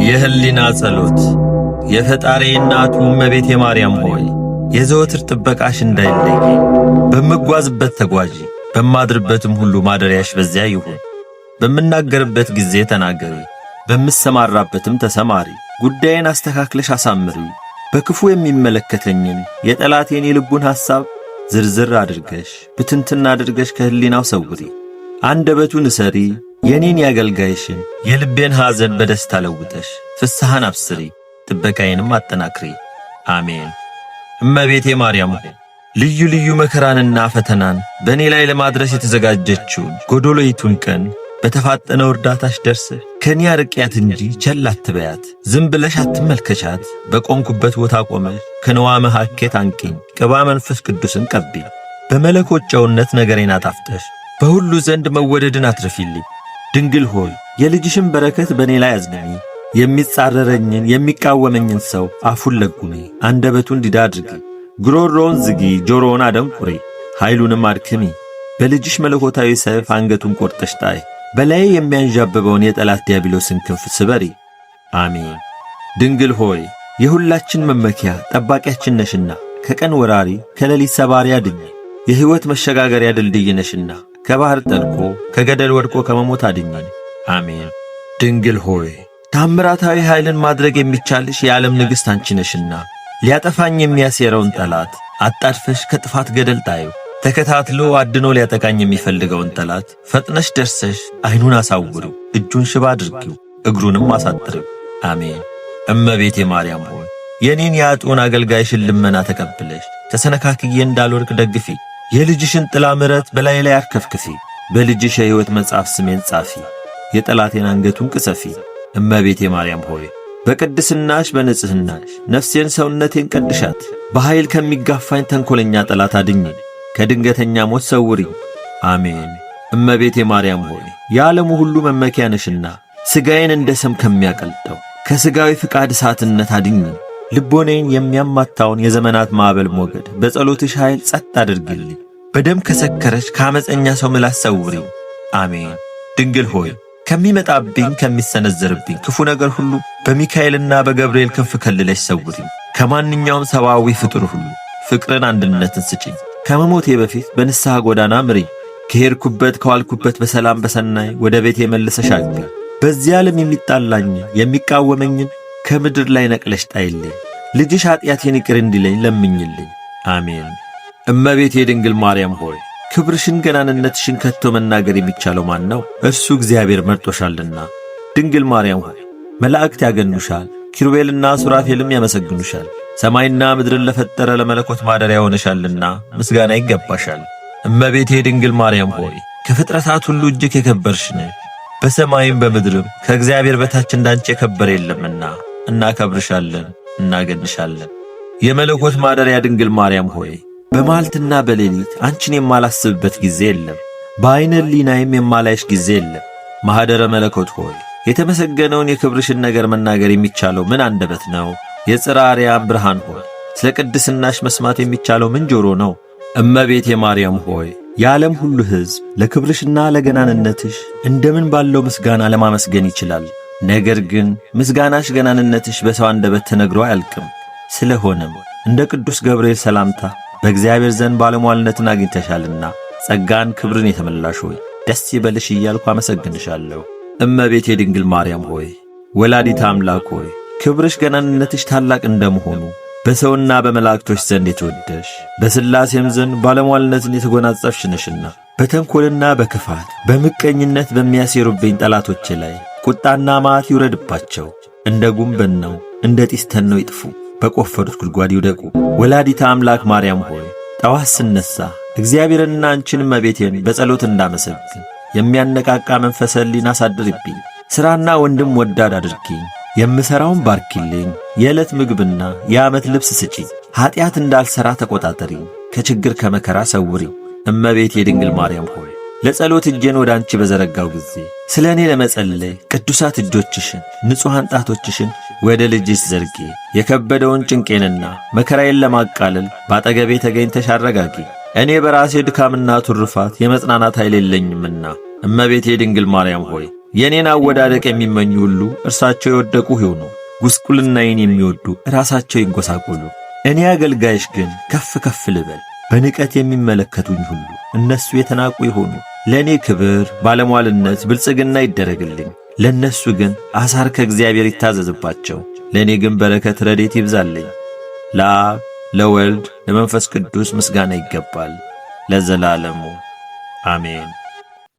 የህሊና ጸሎት የፈጣሪ እናቱ እመቤቴ ማርያም ሆይ የዘወትር ጥበቃሽ እንዳይለይ በመጓዝበት ተጓዢ በማድርበትም ሁሉ ማደሪያሽ በዚያ ይሁን። በመናገርበት ጊዜ ተናገሪ፣ በመሰማራበትም ተሰማሪ። ጉዳይን አስተካክለሽ አሳምሪ። በክፉ የሚመለከተኝን የጠላቴን የልቡን ሐሳብ ዝርዝር አድርገሽ ብትንትና አድርገሽ ከህሊናው ሰውሪ። አንደበቱን እሰሪ፣ የኔን ያገልጋይሽን የልቤን ሐዘን በደስታ ለውጠሽ ፍስሐን አብስሪ፣ ጥበቃዬንም አጠናክሪ። አሜን። እመቤቴ ማርያም ሆይ ልዩ ልዩ መከራንና ፈተናን በእኔ ላይ ለማድረስ የተዘጋጀችውን ጎዶሎይቱን ቀን በተፋጠነው እርዳታሽ ደርሰሽ ከኔ አርቂያት እንጂ ቸል አትበያት። ዝም ብለሽ አትመልከቻት። በቆምኩበት ቦታ ቆመሽ ከነዋ መሐኬት አንቂኝ፣ ቅባ መንፈስ ቅዱስን ቀቢኝ። በመለኮት ጨውነት ነገሬን አጣፍጠሽ በሁሉ ዘንድ መወደድን አትርፊልኝ። ድንግል ሆይ የልጅሽን በረከት በእኔ ላይ አዝንሚ። የሚጻረረኝን የሚቃወመኝን ሰው አፉን ለጉሚ፣ አንደበቱን ዲዳ አድርጊ። ጉሮሮውን ዝጊ፣ ጆሮውን አደንቁሪ፣ ኃይሉንም አድክሚ። በልጅሽ መለኮታዊ ሰይፍ አንገቱን ቆርጠሽ ጣይ። በላይ የሚያንዣብበውን የጠላት ዲያብሎስን ክንፍ ስበሪ። አሜን። ድንግል ሆይ የሁላችን መመኪያ ጠባቂያችን ነሽና ከቀን ወራሪ ከሌሊት ሰባሪ አድኝ። የሕይወት መሸጋገሪያ ድልድይ ነሽና ከባህር ጠልቆ ከገደል ወድቆ ከመሞት አድኝን። አሜን። ድንግል ሆይ ታምራታዊ ኃይልን ማድረግ የሚቻልሽ የዓለም ንግሥት አንቺ ነሽና ሊያጠፋኝ የሚያሴረውን ጠላት አጣድፈሽ ከጥፋት ገደል ጣዩ። ተከታትሎ አድኖ ሊያጠቃኝ የሚፈልገውን ጠላት ፈጥነሽ ደርሰሽ ዓይኑን አሳውሪው፣ እጁን ሽባ አድርጊው፣ እግሩንም አሳጥሪው። አሜን። እመቤቴ ማርያም ሆይ የኔን የአጡን አገልጋይሽን ልመና ተቀብለሽ ተሰነካክዬ እንዳልወድቅ ደግፊ። የልጅሽን ጥላ ምሕረት በላይ ላይ አርከፍክፊ። በልጅሽ የሕይወት መጽሐፍ ስሜን ጻፊ፣ የጠላቴን አንገቱን ቅሰፊ። እመቤቴ ማርያም ሆይ በቅድስናሽ በንጽሕናሽ ነፍሴን ሰውነቴን ቀድሻት። በኃይል ከሚጋፋኝ ተንኰለኛ ጠላት አድኝ፣ ከድንገተኛ ሞት ሰውሪ። አሜን። እመቤቴ ማርያም ሆይ የዓለሙ ሁሉ መመኪያ ነሽና ሥጋዬን እንደ ሰም ከሚያቀልጠው ከሥጋዊ ፍቃድ እሳትነት አድኝ። ልቦኔን የሚያማታውን የዘመናት ማዕበል ሞገድ በጸሎትሽ ኃይል ጸጥ አድርግልኝ። በደም ከሰከረች ከዓመፀኛ ሰው ምላስ ሰውሪ። አሜን። ድንግል ሆይ ከሚመጣብኝ ከሚሰነዘርብኝ ክፉ ነገር ሁሉ በሚካኤልና በገብርኤል ክንፍ ከልለሽ ሰውሪ። ከማንኛውም ሰብአዊ ፍጡር ሁሉ ፍቅርን፣ አንድነትን ስጪኝ። ከመሞቴ በፊት በንስሐ ጎዳና ምሪ። ከሄድኩበት ከዋልኩበት በሰላም በሰናይ ወደ ቤቴ መልሰሽ አግቢ። በዚህ ዓለም የሚጣላኝ የሚቃወመኝን ከምድር ላይ ነቅለሽ ጣይልኝ። ልጅሽ ኃጢአቴን ይቅር እንዲለኝ ለምኝልኝ። አሜን። እመቤቴ ድንግል ማርያም ሆይ ክብርሽን ገናንነትሽን ከቶ መናገር የሚቻለው ማን ነው? እርሱ እግዚአብሔር መርጦሻልና። ድንግል ማርያም ሆይ መላእክት ያገኑሻል፣ ኪሩቤልና ሱራፌልም ያመሰግኑሻል። ሰማይና ምድርን ለፈጠረ ለመለኮት ማደሪያ ሆነሻልና ምስጋና ይገባሻል። እመቤቴ ድንግል ማርያም ሆይ ከፍጥረታት ሁሉ እጅግ የከበርሽ ነሽ። በሰማይም በምድርም ከእግዚአብሔር በታች እንዳንቺ የከበረ የለምና እናከብርሻለን፣ እናገንሻለን። የመለኮት ማደሪያ ድንግል ማርያም ሆይ በመዓልትና በሌሊት አንቺን የማላስብበት ጊዜ የለም፣ በዓይነ ሕሊናዬም የማላይሽ ጊዜ የለም። ማኅደረ መለኮት ሆይ የተመሰገነውን የክብርሽን ነገር መናገር የሚቻለው ምን አንደበት ነው? የጽርሐ አርያም ብርሃን ሆይ ስለ ቅድስናሽ መስማት የሚቻለው ምን ጆሮ ነው? እመቤቴ ማርያም ሆይ የዓለም ሁሉ ሕዝብ ለክብርሽና ለገናንነትሽ እንደምን ባለው ምስጋና ለማመስገን ይችላል። ነገር ግን ምስጋናሽ ገናንነትሽ በሰው አንደበት ተነግሮ አያልቅም። ስለሆነም እንደ ቅዱስ ገብርኤል ሰላምታ በእግዚአብሔር ዘንድ ባለሟልነትን አግኝተሻልና ጸጋን ክብርን የተመላሽ ሆይ ደስ ይበልሽ እያልኩ አመሰግንሻለሁ። እመቤቴ ድንግል ማርያም ሆይ ወላዲተ አምላክ ሆይ ክብርሽ ገናንነትሽ ታላቅ እንደመሆኑ በሰውና በመላእክቶች ዘንድ የተወደሽ በሥላሴም ዘንድ ባለሟልነትን የተጎናጸፍሽ ነሽና በተንኰልና በክፋት በምቀኝነት በሚያሴሩብኝ ጠላቶቼ ላይ ቁጣና መዓት ይውረድባቸው። እንደ ጉንበን ነው እንደ ጢስ ተነው ይጥፉ፣ በቈፈሩት ጉድጓድ ይውደቁ። ወላዲተ አምላክ ማርያም ሆይ ጠዋት ስነሣ እግዚአብሔርንና አንቺን እመቤቴን በጸሎት እንዳመሰግን የሚያነቃቃ መንፈሰ ሕሊና አሳድሪብኝ። ሥራና ወንድም ወዳድ አድርጊኝ። የምሠራውን ባርኪልኝ። የዕለት ምግብና የዓመት ልብስ ስጪኝ። ኀጢአት እንዳልሠራ ተቈጣጠሪኝ። ከችግር ከመከራ ሰውሪ። እመቤቴ የድንግል ማርያም ሆይ ለጸሎት እጄን ወደ አንቺ በዘረጋው ጊዜ ስለ እኔ ለመጸለይ ቅዱሳት እጆችሽን ንጹሐን ጣቶችሽን ወደ ልጅሽ ዘርጊ። የከበደውን ጭንቄንና መከራዬን ለማቃለል ባጠገቤ ተገኝተሽ አረጋጊ። እኔ በራሴ ድካምና ቱርፋት የመጽናናት ኃይል የለኝምና እመቤቴ ድንግል ማርያም ሆይ የኔን አወዳደቅ የሚመኙ ሁሉ እርሳቸው የወደቁ ይሁኑ። ጉስቁልናዬን የሚወዱ ራሳቸው ይጎሳቆሉ። እኔ አገልጋይሽ ግን ከፍ ከፍ ልበል። በንቀት የሚመለከቱኝ ሁሉ እነሱ የተናቁ ይሆኑ። ለእኔ ክብር፣ ባለሟልነት፣ ብልጽግና ይደረግልኝ። ለእነሱ ግን አሳር ከእግዚአብሔር ይታዘዝባቸው። ለእኔ ግን በረከት፣ ረድኤት ይብዛልኝ። ለአብ ለወልድ ለመንፈስ ቅዱስ ምስጋና ይገባል ለዘላለሙ አሜን።